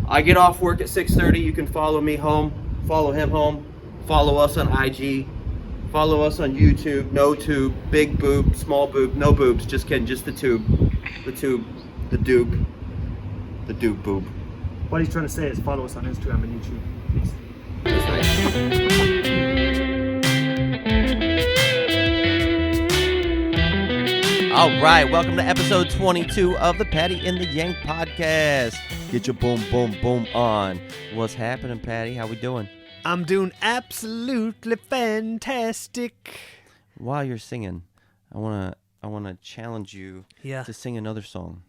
I get off work at 6:30. You can follow me home, follow him home, follow us on IG, follow us on YouTube. No tube, big boob, small boob, no boobs. Just kidding, just the tube, the doob boob. What he's trying to say is follow us on Instagram and YouTube, please. That's nice. All right, welcome to episode 22 of the Paddy and The Yank podcast. Get your boom, boom, boom on. What's happening, Paddy? How we doing? I'm doing absolutely fantastic. While you're singing, I wanna challenge you Yeah. to sing another song.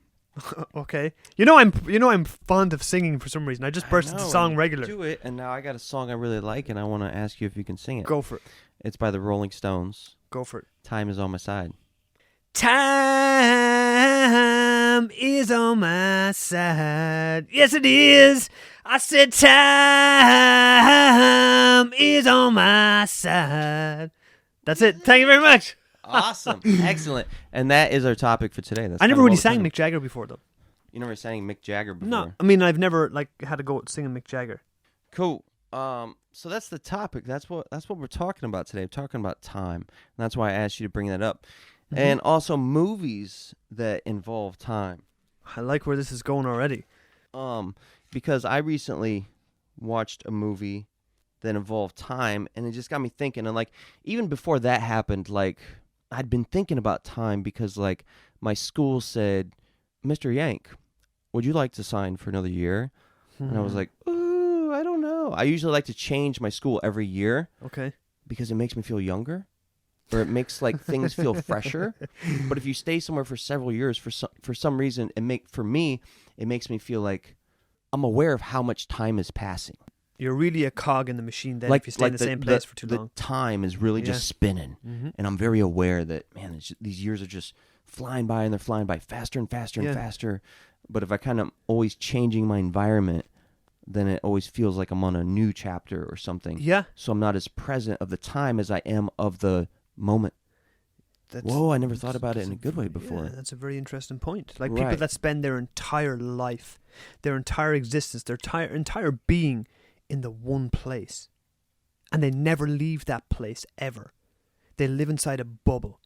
Okay. You know I'm fond of singing for some reason. I just burst into song regular. Do it, and now I got a song I really like, and I want to ask you if you can sing it. Go for it. It's by the Rolling Stones. Go for it. Time is on my side. Time is on my side. Yes, it is. I said time is on my side. That's it. Thank you very much. Awesome. Excellent. And that is our topic for today. That's I never kind of really what we're sang doing. Mick Jagger before, though. You never sang Mick Jagger before? No, I mean I've never had to go singing Mick Jagger. Cool. So that's the topic. That's what we're talking about today. We're talking about time. And that's why I asked you to bring that up. Mm-hmm. And also movies that involve time. I like where this is going already. Because I recently watched a movie that involved time, and it just got me thinking. And like even before that happened, like I'd been thinking about time because like my school said, "Mr. Yank, would you like to sign for another year?" And I was like, "Ooh, I don't know." I usually like to change my school every year. Okay. Because it makes me feel younger, or it makes like things feel fresher. But if you stay somewhere for several years, for some reason, it makes me feel like I'm aware of how much time is passing. You're really a cog in the machine then Like, if you stay in the same place for too long. The time is really just spinning. Mm-hmm. And I'm very aware that, man, these years are just flying by, and they're flying by faster and faster and faster. But if I kind of always changing my environment, then it always feels like I'm on a new chapter or something. Yeah. So I'm not as present of the time as I am of the moment. Whoa, I never thought about it in a good way before. Yeah, that's a very interesting point. Like Right. people that spend their entire life, their entire existence, their entire being in the one place. And they never leave that place ever. They live inside a bubble.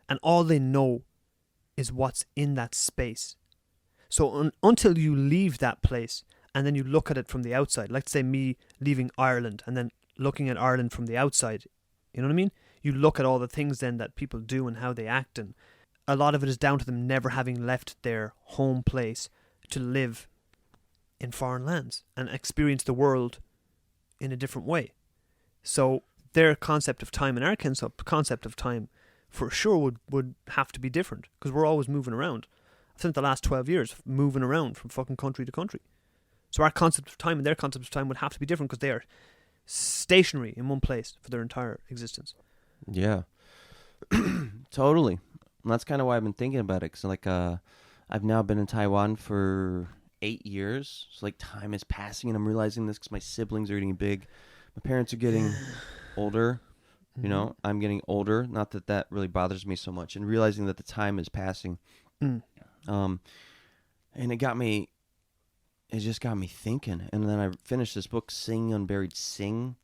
And all they know is what's in that space. So until you leave that place and then you look at it from the outside, like say me leaving Ireland and then looking at Ireland from the outside, you know what I mean? You look at all the things then that people do and how they act, and a lot of it is down to them never having left their home place to live in foreign lands and experience the world in a different way. So their concept of time and our concept of time for sure would have to be different because we're always moving around. I've spent the last 12 years moving around from fucking country to country. So our concept of time and their concept of time would have to be different because they are stationary in one place for their entire existence. Yeah, totally. And that's kind of why I've been thinking about it. Cause like, I've now been in Taiwan for 8 years. So like time is passing, and I'm realizing this because my siblings are getting big. My parents are getting older. You know, I'm getting older. Not that really bothers me so much, and realizing that the time is passing. And it just got me thinking. And then I finished this book, Sing Unburied Sing,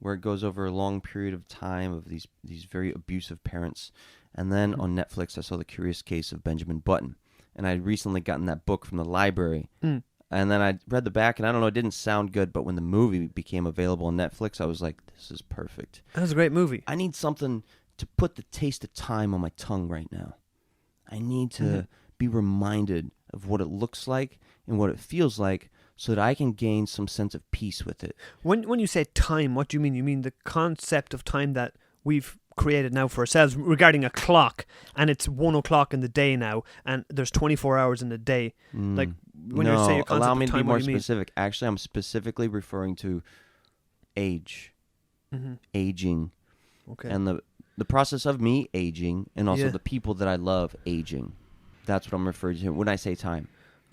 where it goes over a long period of time of these very abusive parents. And then on Netflix, I saw The Curious Case of Benjamin Button. And I had recently gotten that book from the library. And then I read the back, and I don't know, it didn't sound good, but when the movie became available on Netflix, I was like, this is perfect. That was a great movie. I need something to put the taste of time on my tongue right now. I need to be reminded of what it looks like and what it feels like so that I can gain some sense of peace with it. When you say time, what do you mean? You mean the concept of time that we've created now for ourselves regarding a clock, and it's 1 o'clock in the day now, and there's 24 hours in the day. Like when you're saying a concept allow me of to time, be more what do you mean? specific. Actually, I'm specifically referring to age, aging, and the process of me aging, and also the people that I love aging. That's what I'm referring to when I say time.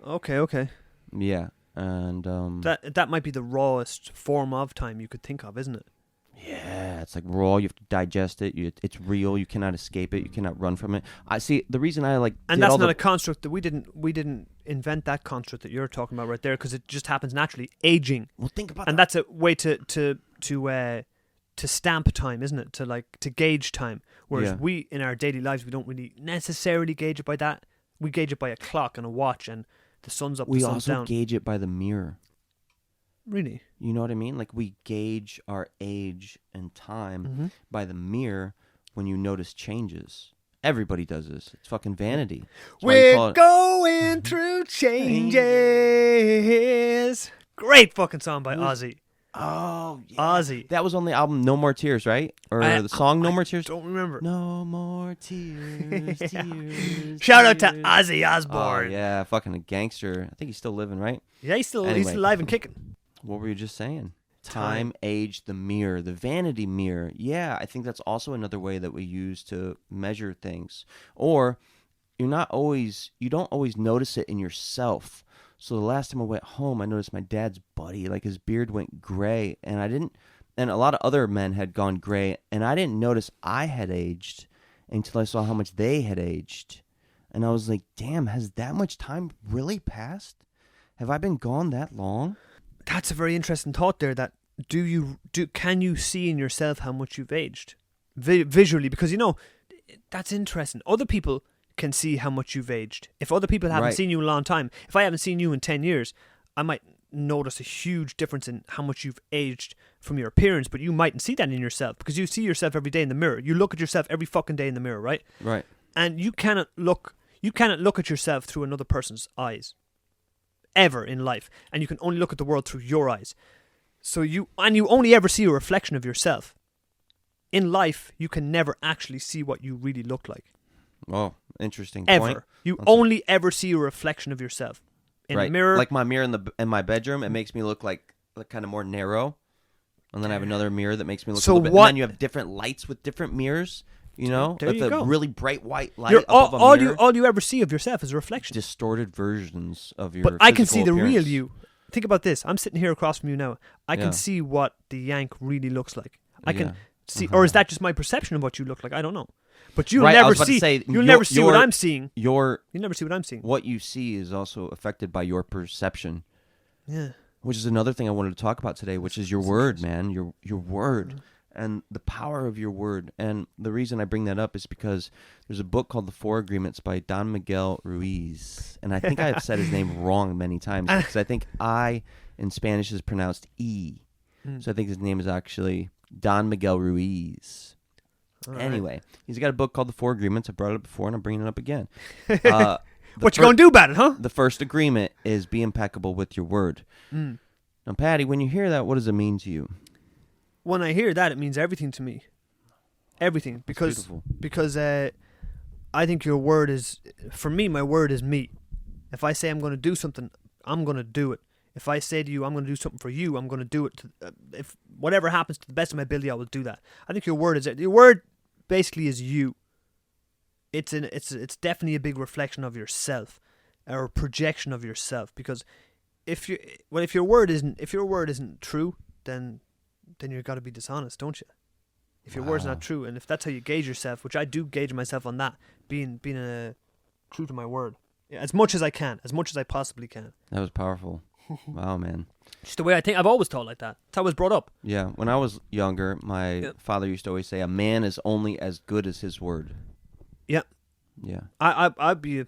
Okay. Yeah, and that might be the rawest form of time you could think of, isn't it? Yeah, it's like raw. You have to digest it. It's real. You cannot escape it. You cannot run from it. I see. The reason I like And did that's all not the a construct that we didn't invent that construct that you're talking about right there, because it just happens naturally. Aging, well, think about and that. that's a way to stamp time, isn't it? To gauge time. Whereas Yeah. we in our daily lives we don't really necessarily gauge it by that. We gauge it by a clock and a watch, and the sun's up, We the sun's also down. gauge it by the mirror. Really? You know what I mean? Like we gauge our age and time Mm-hmm. by the mirror when you notice changes. Everybody does this. It's fucking vanity. That's why you call We're it- going through changes. Great fucking song by Who's- Ozzy. Oh, yeah. Ozzy. That was on the album No More Tears, right? Or the song No More Tears? Don't remember. No more tears, Yeah. tears. Shout out to tears. Ozzy Oh, Osbourne. yeah, fucking a gangster. I think he's still living, right? Yeah, he's Anyway. alive and kicking. What were you just saying? Time. Time, age, the mirror, the vanity mirror. Yeah, I think that's also another way that we use to measure things. Or you don't always notice it in yourself. So the last time I went home, I noticed my dad's buddy, like his beard went gray, and a lot of other men had gone gray, and I didn't notice I had aged until I saw how much they had aged. And I was like, damn, has that much time really passed? Have I been gone that long? That's a very interesting thought there. That can you see in yourself how much you've aged visually? Because that's interesting. Other people can see how much you've aged. If other people haven't Right. seen you in a long time, if I haven't seen you in 10 years, I might notice a huge difference in how much you've aged from your appearance, but you mightn't see that in yourself because you see yourself every day in the mirror. You look at yourself every fucking day in the mirror, right? Right. And you cannot look at yourself through another person's eyes ever in life, and you can only look at the world through your eyes. So you only ever see a reflection of yourself. In life, you can never actually see what you really look like. Oh, interesting Ever. point. You That's only ever see a reflection of yourself. In right. a mirror. Like my mirror in my bedroom, it makes me look like kind of more narrow. And then I have another mirror that makes me look So a little bit. what- And then you have different lights with different mirrors, There like you the go. really bright white light You're, above a mirror. all you ever see of yourself is a reflection. Distorted versions of your But I can see physical the real appearance. you. Think about this. I'm sitting here across from you now. I Yeah. can see what the Yank really looks like. I can Yeah. see, Uh-huh. or is that just my perception of what you look like? I don't know. But you'll Right, I never was about to see. say, You'll never see what your- I'm seeing. Your You'll never see what I'm seeing. what you see is also affected by your perception, Yeah. which is another thing I wanted to talk about today, which is your That's word, interesting. man. Your word. And the power of your word. And the reason I bring that up is because there's a book called The Four Agreements by Don Miguel Ruiz. And I think I have said his name wrong many times because I think I in Spanish is pronounced E. So I think his name is actually Don Miguel Ruiz. All right. Anyway, he's got a book called The Four Agreements. I brought it up before and I'm bringing it up again. What you gonna do about it, huh? The first agreement is be impeccable with your word. Now, Patty, when you hear that, what does it mean to you? When I hear that, it means everything to me. Everything, beautiful. because I think your word is, for me, my word is me. If I say I'm going to do something, I'm going to do it. If I say to you, I'm going to do something for you, I'm going to do it. If whatever happens to the best of my ability, I will do that. I think your word basically is you. It's definitely a big reflection of yourself, or a projection of yourself. Because if your word isn't true, then you've got to be dishonest, don't you? If your word's Wow. not true, and if that's how you gauge yourself, which I do gauge myself on that, being true to my word, as much as I can, as much as I possibly can. That was powerful. Wow, man. Just the way I think. I've always thought like that. That's how I was brought up. Yeah, when I was younger, my Yeah. father used to always say, a man is only as good as his word. Yeah, Yeah. I'd be a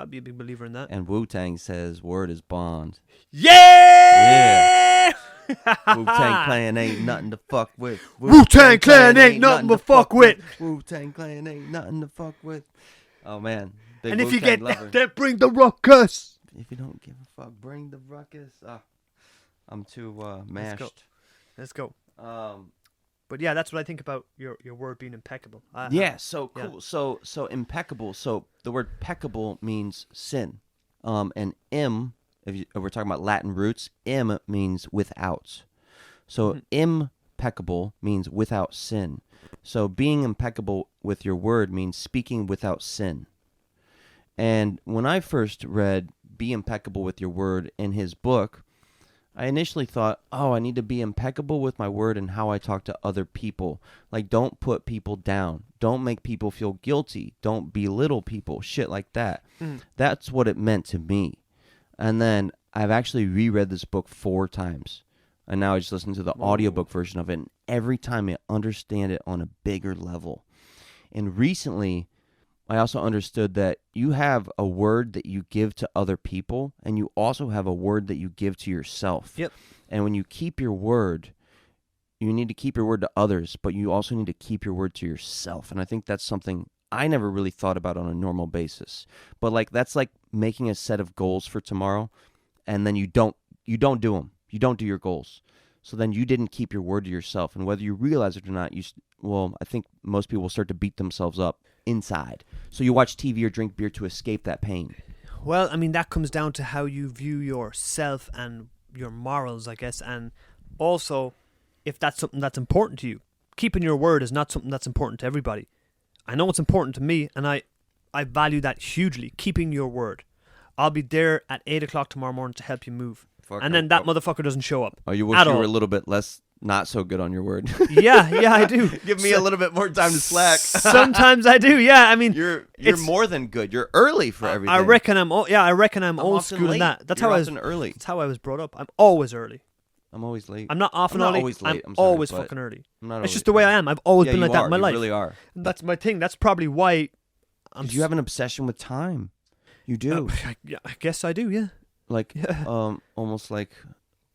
big believer in that. And Wu-Tang says, word is bond. Yeah. Wu-Tang Clan ain't nothing to fuck with. Wu-Tang Clan ain't nothing to fuck with. Wu-Tang Clan ain't nothing to fuck with. Oh, man. Big And if you Wu-Tang get lover. that, bring the ruckus. If you don't give a fuck, bring the ruckus. I'm too mashed. Let's go. Um, But yeah, that's what I think about your word being impeccable. yeah, so yeah. cool. So impeccable. So the word peccable means sin. And if we're talking about Latin roots, means without. So impeccable means without sin. So being impeccable with your word means speaking without sin. And when I first read Be Impeccable with Your Word in his book, I initially thought, oh, I need to be impeccable with my word and how I talk to other people. Like, don't put people down. Don't make people feel guilty. Don't belittle people. Shit like that. That's what it meant to me. And then I've actually reread this book 4 times. And now I just listen to the audiobook version of it. And every time I understand it on a bigger level. And recently, I also understood that you have a word that you give to other people, and you also have a word that you give to yourself. Yep. And when you keep your word, you need to keep your word to others, but you also need to keep your word to yourself. And I think that's something I never really thought about on a normal basis. But like that's like making a set of goals for tomorrow, and then you don't do them. You don't do your goals. So then you didn't keep your word to yourself. And whether you realize it or not, I think most people will start to beat themselves up inside. So you watch TV or drink beer to escape that pain. Well, I mean, that comes down to how you view yourself and your morals, I guess. And also, if that's something that's important to you. Keeping your word is not something that's important to everybody. I know it's important to me, and I value that hugely. Keeping your word. I'll be there at 8 o'clock tomorrow morning to help you move. And then that motherfucker doesn't show up. Oh, you wish you were a little bit less not so good on your word. Yeah, I do. Give me a little bit more time to slack. Sometimes I do. Yeah, I mean, you're more than good. You're early for everything. I reckon I'm old school in that. That's how I was early. That's how I was brought up. I'm always early. I'm always late. I'm not often early. Always late. I'm always fucking early. It's just the way I am. I've always been like that in my life. You really are. And that's my thing. That's probably why you have an obsession with time. You do. I guess I do. Yeah. Like almost like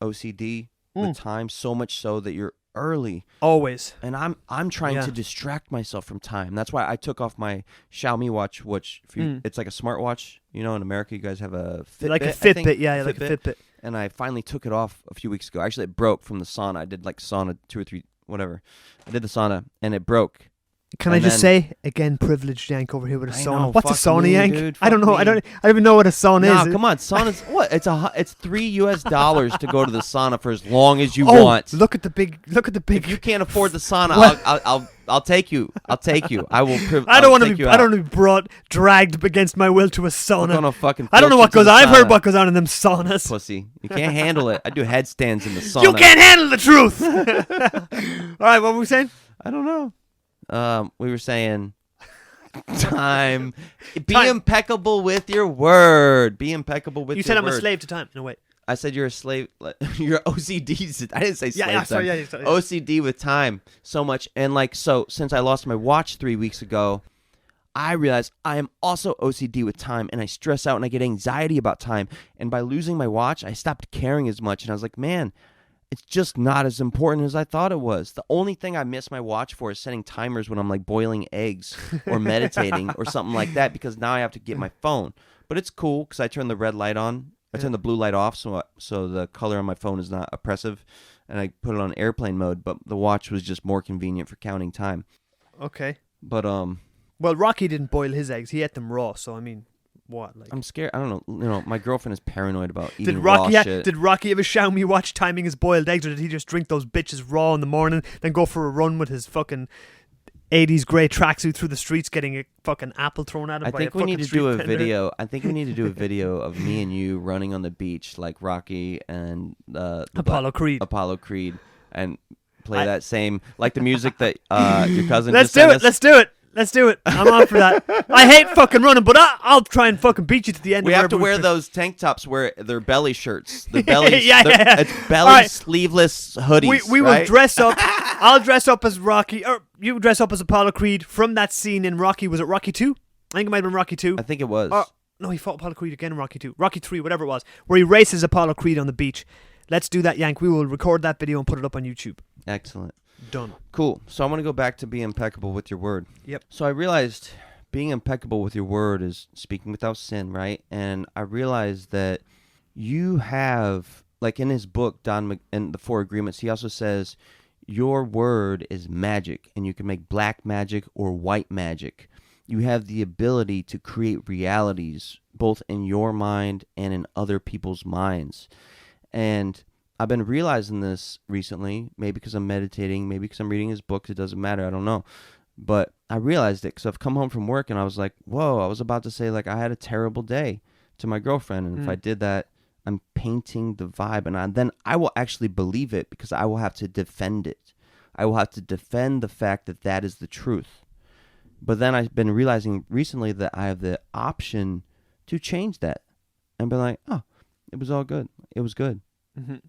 OCD with time, so much so that you're early always. And I'm trying to distract myself from time. That's why I took off my Xiaomi watch, which it's like a smartwatch. You know, in America, you guys have a Fitbit. Like a Fitbit, like a Fitbit. And I finally took it off a few weeks ago. Actually, it broke from the sauna. I did like sauna 2 or 3, whatever. I did the sauna, and it broke. Can I just say again, privileged Yank over here with a sauna? What's a sauna, Yank? Dude, I don't know. I don't even know what a sauna is. No, come on, sauna's what? It's $3 to go to the sauna for as long as you want. Look at the big. If you can't afford the sauna, I'll take you. I will. I don't want to be dragged against my will to a sauna. I don't know what goes on. I've heard what goes on in them saunas. Pussy, you can't handle it. I do headstands in the sauna. You can't handle the truth. All right, what were we saying? I don't know. We were saying time. Be impeccable with your word. Be impeccable with your word. You said I'm a slave to time, in a way. I said you're a slave. You're OCD. I didn't say slave. Sorry. OCD with time so much. And since I lost my watch 3 weeks ago, I realized I am also OCD with time, and I stress out and I get anxiety about time. And by losing my watch, I stopped caring as much. And I was like, man, it's just not as important as I thought it was. The only thing I miss my watch for is setting timers when I'm like boiling eggs or meditating or something like that, because now I have to get my phone. But it's cool because I turn the red light on. I turn the blue light off so the color on my phone is not oppressive, and I put it on airplane mode, but the watch was just more convenient for counting time. Okay. But well, Rocky didn't boil his eggs. He ate them raw, so I mean, what? Like, I'm scared. I don't know. You know, my girlfriend is paranoid about eating raw shit. Did Rocky have a Xiaomi watch timing his boiled eggs, or did he just drink those bitches raw in the morning, then go for a run with his fucking 80s grey tracksuit through the streets, getting a fucking apple thrown at him? I think we need to do a video. I think we need to do a video of me and you running on the beach like Rocky and Apollo Creed, and play that same like the music that your cousin. Let's do it. I'm on for that. I hate fucking running, but I'll try and fucking beat you to the end. We have to wear those tank tops where they're belly shirts. They're belly. It's belly sleeveless hoodies. We will dress up. I'll dress up as Rocky, or you dress up as Apollo Creed from that scene in Rocky. Was it Rocky 2? I think it might have been Rocky 2. I think it was. No, he fought Apollo Creed again in Rocky 2. Rocky 3, whatever it was, where he races Apollo Creed on the beach. Let's do that, Yank. We will record that video and put it up on YouTube. Excellent. Done. Cool. So I want to go back to be impeccable with your word. Yep. So I realized being impeccable with your word is speaking without sin, right? And I realized that you have, like in his book, and the 4 Agreements, he also says your word is magic, and you can make black magic or white magic. You have the ability to create realities both in your mind and in other people's minds. And I've been realizing this recently, maybe because I'm meditating, maybe because I'm reading his books. It doesn't matter. I don't know. But I realized it because I've come home from work and I was like, whoa, I was about to say like I had a terrible day to my girlfriend. And if I did that, I'm painting the vibe, and then I will actually believe it because I will have to defend it. I will have to defend the fact that that is the truth. But then I've been realizing recently that I have the option to change that and be like, oh, it was all good. It was good.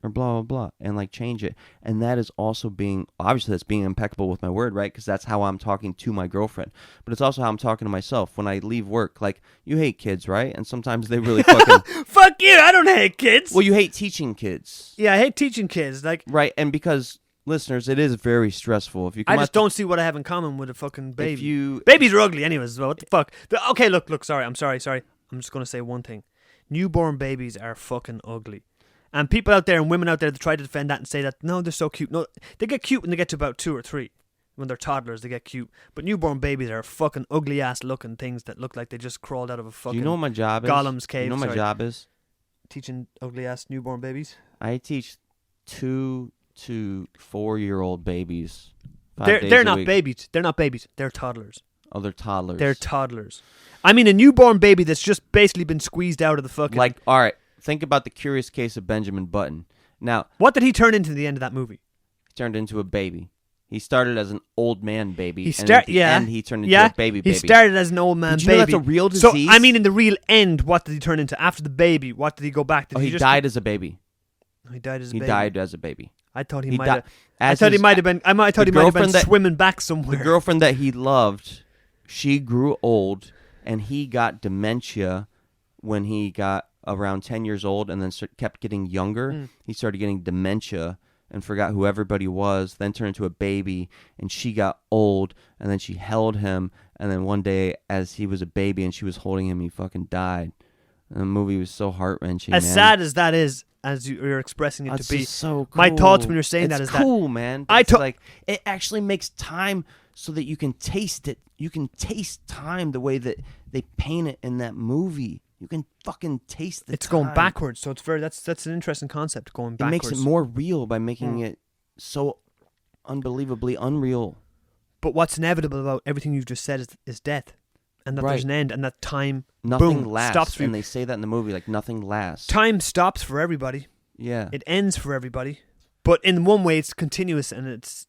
Or blah, blah, blah. And like change it. And that is also obviously that's being impeccable with my word, right? Because that's how I'm talking to my girlfriend. But it's also how I'm talking to myself when I leave work. Like, you hate kids, right? And sometimes they really fucking... Fuck you, I don't hate kids. Well, you hate teaching kids. Yeah, I hate teaching kids. Like, right, and because... Listeners, it is very stressful. If you I just don't see what I have in common with a fucking baby. If you... Babies are ugly anyways. What the fuck? Okay, look. Sorry. I'm sorry. I'm just going to say one thing. Newborn babies are fucking ugly. And people out there and women out there that try to defend that and say that, no, they're so cute. No, they get cute when they get to about 2 or 3. When they're toddlers, they get cute. But newborn babies are fucking ugly-ass looking things that look like they just crawled out of a fucking... Do you know what my job is? Gollum's cave. You know what my job is? Teaching ugly-ass newborn babies? I teach 2 to 4-year-old babies. They're not babies. They're not babies. They're toddlers. Oh, they're toddlers. They're toddlers. I mean, a newborn baby that's just basically been squeezed out of the fucking... Like, all right, think about the Curious Case of Benjamin Button. Now... What did he turn into at the end of that movie? He turned into a baby. He started as an old man baby. And at the end, he turned into a baby. He started as an old man baby. Did you know that's a real disease? So, I mean, in the real end, what did he turn into? After the baby, what did he go back to? He died as a baby. He died as a baby. He died as a baby. I thought he might have. I thought he might have been. I thought he might have been swimming back somewhere. The girlfriend that he loved, she grew old, and he got dementia when he got around 10 years old, and then kept getting younger. He started getting dementia and forgot who everybody was. Then turned into a baby, and she got old, and then she held him, and then one day, as he was a baby and she was holding him, he fucking died. And the movie was so heart-wrenching. As sad as that is, as you're expressing it to be, so cool. My thoughts when you're saying that is that cool, man. It's like it actually makes time so that you can taste it. You can taste time the way that they paint it in that movie. You can fucking taste the It's going backwards, so it's that's an interesting concept, going backwards. It makes it more real by making it so unbelievably unreal. But what's inevitable about everything you've just said is death. And that there's an end, and that time lasts. Stops for you. And they say that in the movie, like nothing lasts. Time stops for everybody. Yeah. It ends for everybody. But in one way, it's continuous, and it's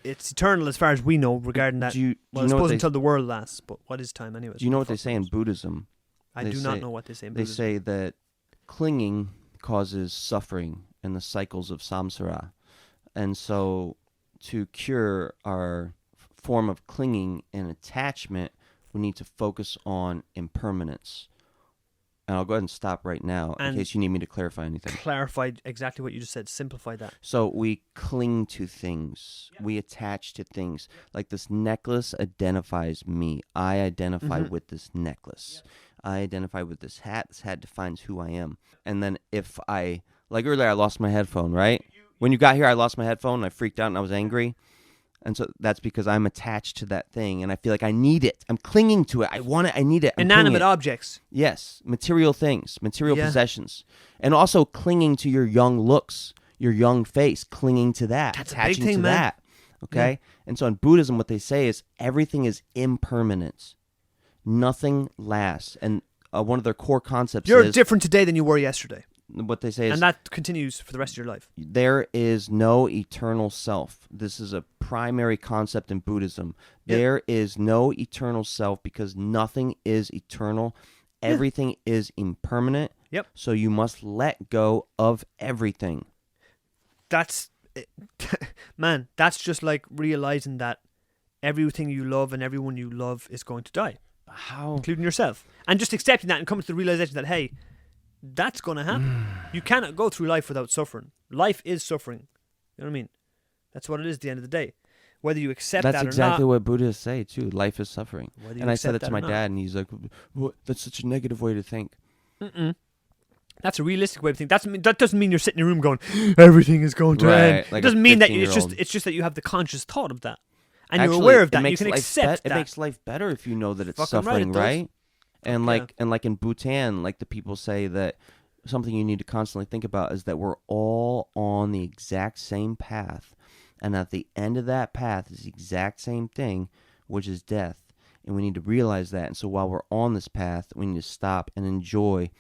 eternal as far as we know regarding that. I suppose until the world lasts, but what is time anyways? Do you know what they say in Buddhism? I do not know what they say in Buddhism. They say that clinging causes suffering and the cycles of samsara. And so to cure our form of clinging and attachment, we need to focus on impermanence. And I'll go ahead and stop right now in case you need me to clarify anything. Clarify exactly what you just said. Simplify that. So we cling to things. Yeah. We attach to things. Like this necklace identifies me. I identify with this necklace. Yeah. I identify with this hat. This hat defines who I am. And then if like earlier I lost my headphone, right? When you got here, I lost my headphone and I freaked out and I was angry. And so that's because I'm attached to that thing, and I feel like I need it. I'm clinging to it. I want it. I need it. Inanimate objects. Yes. Material things, material possessions. And also clinging to your young looks, your young face, clinging to that, that's attaching a big thing, to man. that. Okay? Yeah. And so in Buddhism, what they say is everything is impermanent. Nothing lasts. And one of their core concepts is... You're different today than you were yesterday. What they say is... And that continues for the rest of your life. There is no eternal self. This is a primary concept in Buddhism. Yep. There is no eternal self because nothing is eternal. Everything is impermanent. Yep. So you must let go of everything. That's... Man, that's just like realizing that everything you love and everyone you love is going to die. How? Including yourself. And just accepting that and coming to the realization that, hey... That's going to happen. You cannot go through life without suffering. Life is suffering. You know what I mean? That's what it is at the end of the day. Whether you accept that or not. That's exactly what Buddhists say, too. Life is suffering. And I said it to my dad, and he's like, "What? That's such a negative way to think." That's a realistic way of thinking. That doesn't mean you're sitting in your room going, everything is going to end. Like it doesn't mean that it's just that you have the conscious thought of that. And you're aware of that. You can accept that. It makes life better if you know that it's suffering, right? And like in Bhutan, like the people say that something you need to constantly think about is that we're all on the exact same path, and at the end of that path is the exact same thing, which is death. And we need to realize that. And so while we're on this path, we need to stop and enjoy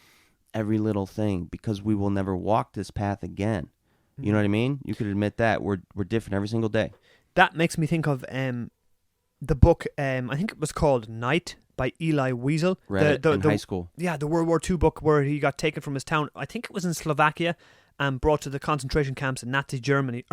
every little thing because we will never walk this path again. You know what I mean? You could admit that we're different every single day. That makes me think of the book. I think it was called Night by Eli Wiesel. Read it in high school. Yeah, the World War II book where he got taken from his town. I think it was in Slovakia and brought to the concentration camps in Nazi Germany.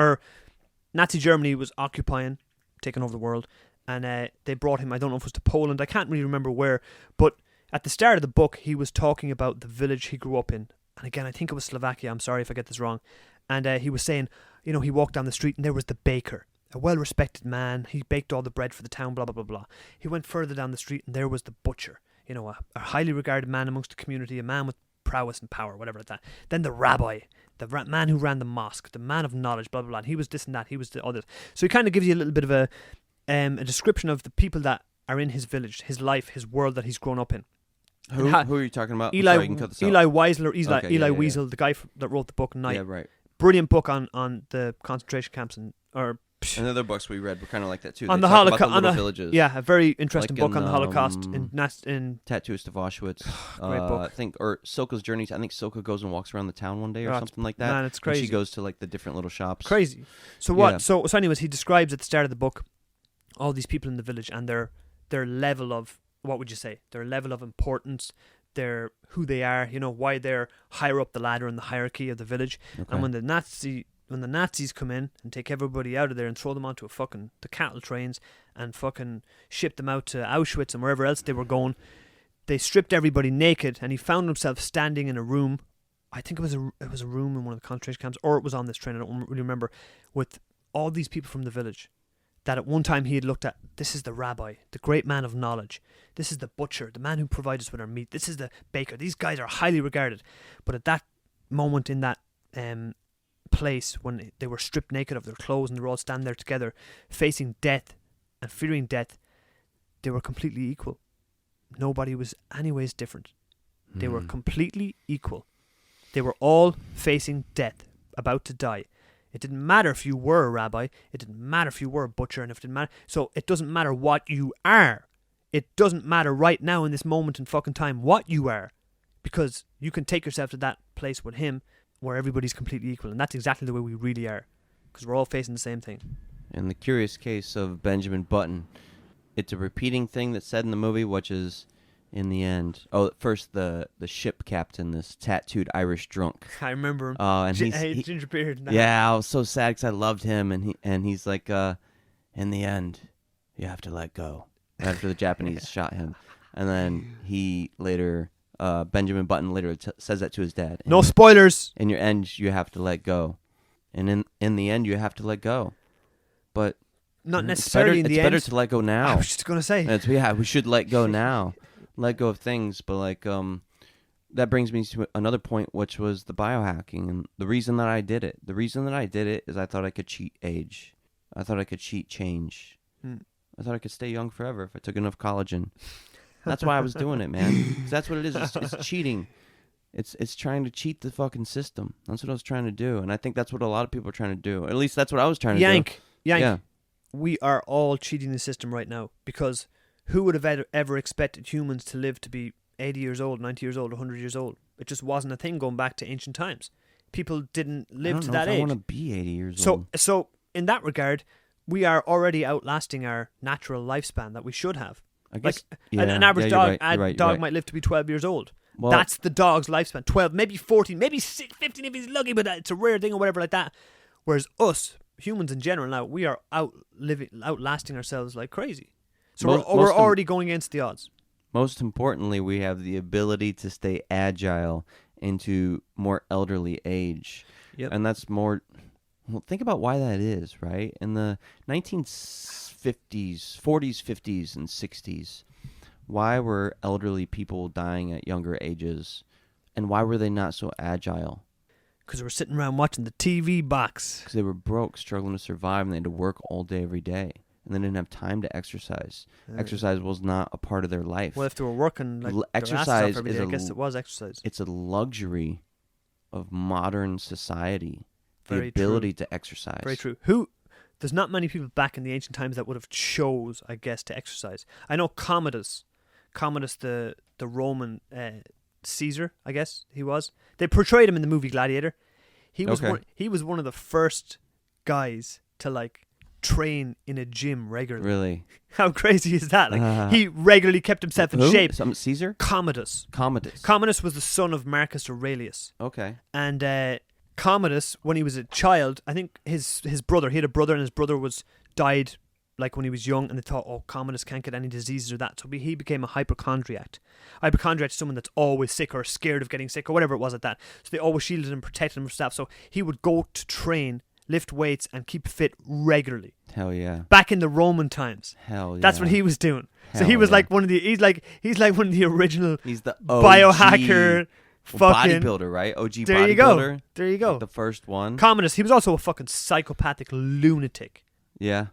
Nazi Germany was occupying, taking over the world, and they brought him. I don't know if it was to Poland. I can't really remember where, but at the start of the book, he was talking about the village he grew up in. And again, I think it was Slovakia. I'm sorry if I get this wrong. And he was saying, you know, he walked down the street and there was the baker, a well-respected man. He baked all the bread for the town, blah, blah, blah, blah. He went further down the street and there was the butcher, you know, a highly regarded man amongst the community, a man with prowess and power, whatever like that. Then the rabbi, the man who ran the mosque, the man of knowledge, blah, blah, blah. And he was this and that. He was the other. So he kind of gives you a little bit of a description of the people that are in his village, his life, his world that he's grown up in. Who are you talking about? Eli, Sorry, you can cut this out. Eli Wiesel, or Eli yeah. Wiesel, the guy that wrote the book Night. Yeah, right. Brilliant book on the concentration camps and And the other books we read were kind of like that too. On They the talk about Holocaust, the little villages. Yeah, a very interesting Like book in, on the Holocaust in Tattooist of Auschwitz. Great book. I think, or Soka's journey. I think Soka goes and walks around the town one day or something like that. Man, it's crazy. And she goes to like the different little shops. Crazy. So what? Yeah. So anyways, he describes at the start of the book all these people in the village and their level of, what would you say? Their level of importance, their who they are. You know, why they're higher up the ladder in the hierarchy of the village. Okay. And when the Nazis come in and take everybody out of there and throw them onto the cattle trains and fucking ship them out to Auschwitz and wherever else they were going, they stripped everybody naked, and he found himself standing in a room. I think it was a room in one of the concentration camps, or it was on this train, I don't really remember, with all these people from the village that at one time he had looked at. This is the rabbi, the great man of knowledge. This is the butcher, the man who provides us with our meat. This is the baker. These guys are highly regarded. But at that moment in that place, when they were stripped naked of their clothes and they were all standing there together, facing death and fearing death, they were completely equal. Nobody was anyways different. They were completely equal. They were all facing death, about to die. It didn't matter if you were a rabbi. It didn't matter if you were a butcher, and if it didn't matter. So it doesn't matter what you are. It doesn't matter right now in this moment in fucking time what you are, because you can take yourself to that place with him where everybody's completely equal, and that's exactly the way we really are, because we're all facing the same thing. In the curious case of Benjamin Button, it's a repeating thing that's said in the movie, which is, in the end, first the ship captain, this tattooed Irish drunk. I remember him. And ginger beard. Yeah, I was so sad because I loved him, and he's like, in the end, you have to let go. After the Japanese shot him, and then he later, Benjamin Button later says that to his dad. No spoilers. In your end, you have to let go, and in the end, you have to let go, but not necessarily in the end. It's better to let go now. I was just gonna say. We should let go now. Let go of things, but like that brings me to another point, which was the biohacking, and the reason that I did it. The reason that I did it is I thought I could cheat age. I thought I could cheat change. I thought I could stay young forever if I took enough collagen. That's why I was doing it, man. 'Cause that's what it is. It's cheating. It's trying to cheat the fucking system. That's what I was trying to do, and I think that's what a lot of people are trying to do. At least that's what I was trying to do. Yank. Yeah. We are all cheating the system right now, because who would have ever expected humans to live to be 80 years old, 90 years old, 100 years old? It just wasn't a thing going back to ancient times. People didn't live to that age. I want to be 80 years old. old. So in that regard, we are already outlasting our natural lifespan that we should have. I guess, like an average dog, dog might live to be 12 years old. Well, that's the dog's lifespan. 12, maybe 14, maybe 15 if he's lucky, but it's a rare thing or whatever like that. Whereas us, humans in general now, we are outlasting ourselves like crazy. So we're already going against the odds. Most importantly, we have the ability to stay agile into more elderly age. Yep. And that's more... Well, think about why that is, right? In the 1950s, 40s, 50s, and 60s, why were elderly people dying at younger ages? And why were they not so agile? Because they were sitting around watching the TV box. Because they were broke, struggling to survive, and they had to work all day, every day. And they didn't have time to exercise. Exercise was not a part of their life. Well, if they were working, like exercise every day, I guess it was exercise. It's a luxury of modern society. The Very ability true. to exercise. Very true. There's not many people back in the ancient times that would have chose, I guess, to exercise. I know Commodus, the Roman Caesar, I guess he was. They portrayed him in the movie Gladiator. He was Okay. he was one of the first guys to like train in a gym regularly. Really? How crazy is that? Like he regularly kept himself in Who? shape. Caesar? Commodus. Commodus. Was the son of Marcus Aurelius. Okay. And Commodus, when he was a child, I think his brother, he had a brother, and his brother died like when he was young, and they thought, oh, Commodus can't get any diseases or that. So he became a hypochondriac. Hypochondriac is someone that's always sick or scared of getting sick or whatever it was at that. So they always shielded and protected him from stuff. So he would go to train, lift weights, and keep fit regularly. Hell yeah. Back in the Roman times. Hell yeah. That's what he was doing. So Hell he was yeah. like one of the he's like one of the original He's the OG biohacker fucking bodybuilder, right? OG There you go. bodybuilder. There you go. Like the first one. Commodus, he was also a fucking psychopathic lunatic. Yeah.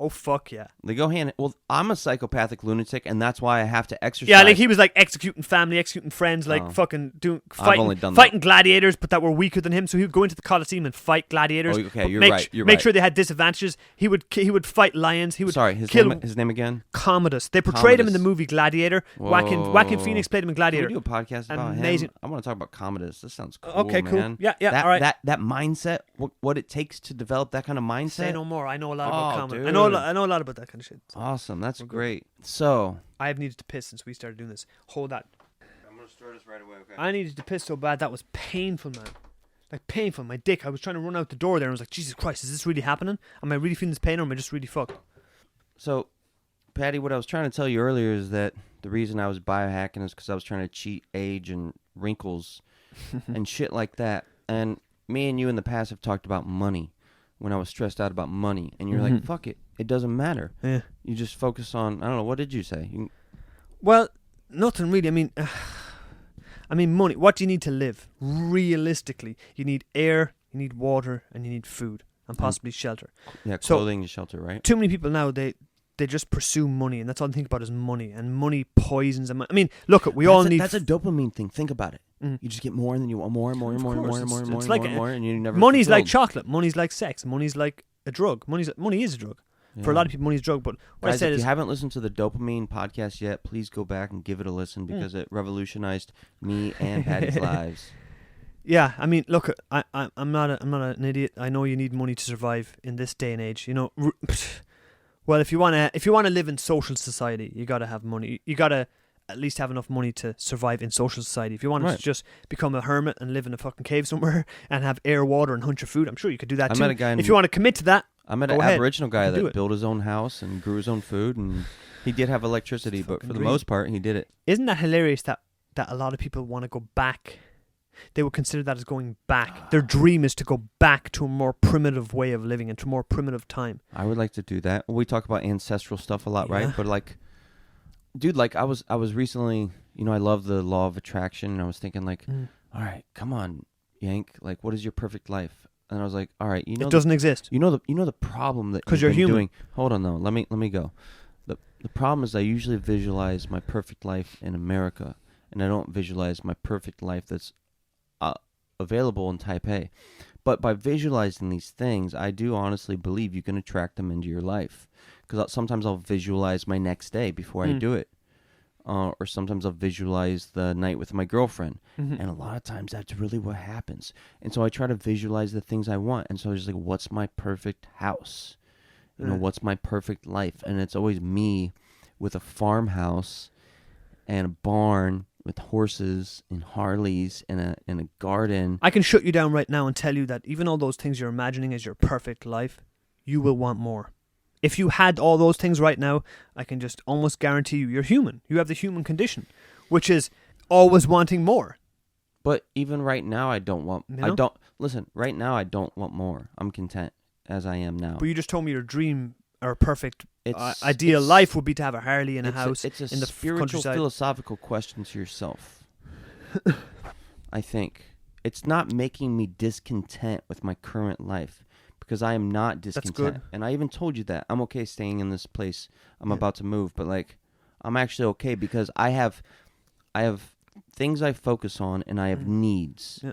Oh fuck yeah. They go hand. Well, I'm a psychopathic lunatic, and that's why I have to exercise. Yeah, like he was like executing family, executing friends, like Oh. fucking doing I've only done fighting gladiators, but that were weaker than him. So he would go into the Colosseum and fight gladiators. Oh, okay, but you're make, right. You're make right. sure they had disadvantages. He would fight lions. He would Sorry, his kill name again? Commodus. They portrayed him in the Commodus. movie Gladiator. Whoa. Joaquin Phoenix played him in Can we Gladiator. do a podcast about Amazing. him? I want to talk about Commodus. This sounds cool, Okay, cool. man. Yeah, That, all right. That mindset, what it takes to develop that kind of mindset. Say no more. I know a lot about Commodus. dude. I know a lot about that kind of shit. Awesome. That's We're good. great. So, I have needed to piss since we started doing this. Hold that. I'm going to start this right away, okay? I needed to piss so bad that was painful, man. Like painful. My dick. I was trying to run out the door there and I was like, Jesus Christ, is this really happening? Am I really feeling this pain or am I just really fucked? So, Patty, what I was trying to tell you earlier is that the reason I was biohacking is because I was trying to cheat age and wrinkles and shit like that. And me and you in the past have talked about money when I was stressed out about money. And you're like, fuck it. It doesn't matter. Yeah. You just focus on, I don't know, what did you say? Well, nothing really. I mean, money. What do you need to live? Realistically, you need air, you need water, and you need food, and possibly shelter. Yeah, So- clothing and shelter, right? Too many people now, they just pursue money, and that's all they think about is money, and money poisons them. I mean, look, we all need... That's a dopamine thing. Think about it. Mm. You just get more and then you want more and more and Of more and course, more and more and it's more and like more and more and you never Money's like fulfilled. chocolate. Money's like sex. Money's like a drug. Money is a drug. For a Yeah. lot of people, money's a drug. But what Guys, I said if is... you haven't listened to the Dopamine podcast yet, please go back and give it a listen because it revolutionized me and Patty's lives. Yeah, I mean, look, I'm not an idiot. I know you need money to survive in this day and age. You know, well, if you wanna live in social society, you gotta have money. You gotta at least have enough money to survive in social society. If you wanted Right. to just become a hermit and live in a fucking cave somewhere and have air, water, and hunt your food, I'm sure you could do that I too. met a guy in- If you want to commit to that, I met Go an ahead. Aboriginal guy You can do that it. built his own house and grew his own food, and he did have electricity, but fucking for the dream. most part, he did it. isn't that hilarious that a lot of people want to go back? They would consider that as going back. Their dream is to go back to a more primitive way of living and to a more primitive time. I would like to do that. We talk about ancestral stuff a lot, Yeah. right? But like, dude, like I was recently, I love the law of attraction, and I was thinking like, all right, come on, Yank, like, what is your perfect life? And I was like, all right, It doesn't exist. You know the problem that 'Cause you've you're been human. doing. Hold on though. Let me go. The problem is I usually visualize my perfect life in America, and I don't visualize my perfect life that's available in Taipei. But by visualizing these things, I do honestly believe you can attract them into your life. Because sometimes I'll visualize my next day before I do it. Or sometimes I'll visualize the night with my girlfriend. And a lot of times that's really what happens. And so I try to visualize the things I want. And so I was just like, what's my perfect house? What's my perfect life? And it's always me with a farmhouse and a barn with horses and Harleys and a garden. I can shut you down right now and tell you that even all those things you're imagining as your perfect life, you will want more. If you had all those things right now, I can just almost guarantee you're human. You have the human condition, which is always wanting more. But even right now, I don't want... You know? Right now, I don't want more. I'm content as I am now. But you just told me your dream or perfect ideal it's- life would be to have a Harley and a house It's a in the spiritual, countryside. philosophical question to yourself. I think. It's not making me discontent with my current life because I am not discontent. good. And I even told you that. I'm okay staying in this place. I'm about to move, but like I'm actually okay because I have things I focus on and I have needs. Yeah.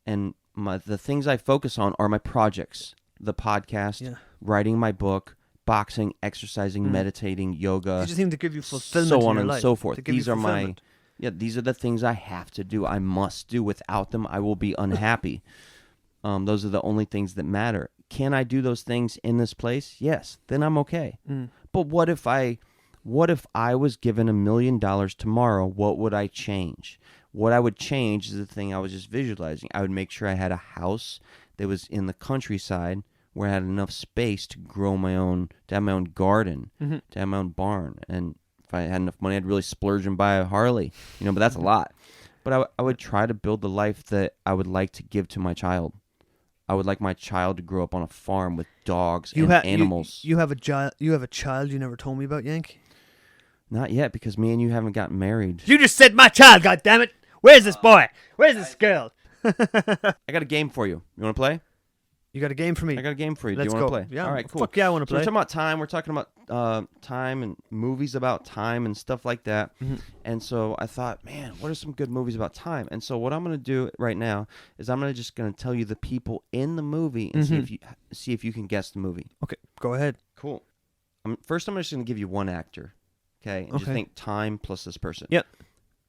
And the things I focus on are my projects, the podcast, writing my book, boxing, exercising, meditating, yoga, You just need to give you fulfillment so in on your and life, so to forth. give you These are my fulfillment. Yeah, these are the things I have to do. I must do. Without them, I will be unhappy. Those are the only things that matter. Can I do those things in this place? Yes. Then I'm okay. But what if I was given $1 million tomorrow? What would I change? What I would change is the thing I was just visualizing. I would make sure I had a house that was in the countryside where I had enough space to grow to have my own garden, to have my own barn. And if I had enough money, I'd really splurge and buy a Harley. But that's a lot. But I would try to build the life that I would like to give to my child. I would like my child to grow up on a farm with dogs and animals. You have a child you never told me about, Yank? Not yet, because me and you haven't gotten married. You just said my child, goddammit! Where's this boy? Where's this girl? I got a game for you. You want to play? You got a game for me? I got a game for you. Let's Do you want go. to play? Yeah. All right, cool. Fuck yeah, I want to So play. we're talking about time. We're talking about time and movies about time and stuff like that. And so I thought, man, what are some good movies about time? And so what I'm going to do right now is I'm just going to tell you the people in the movie and see if you can guess the movie. Okay, go ahead. Cool. First, I'm just going to give you one actor. Okay? And just think time plus this person. Yep.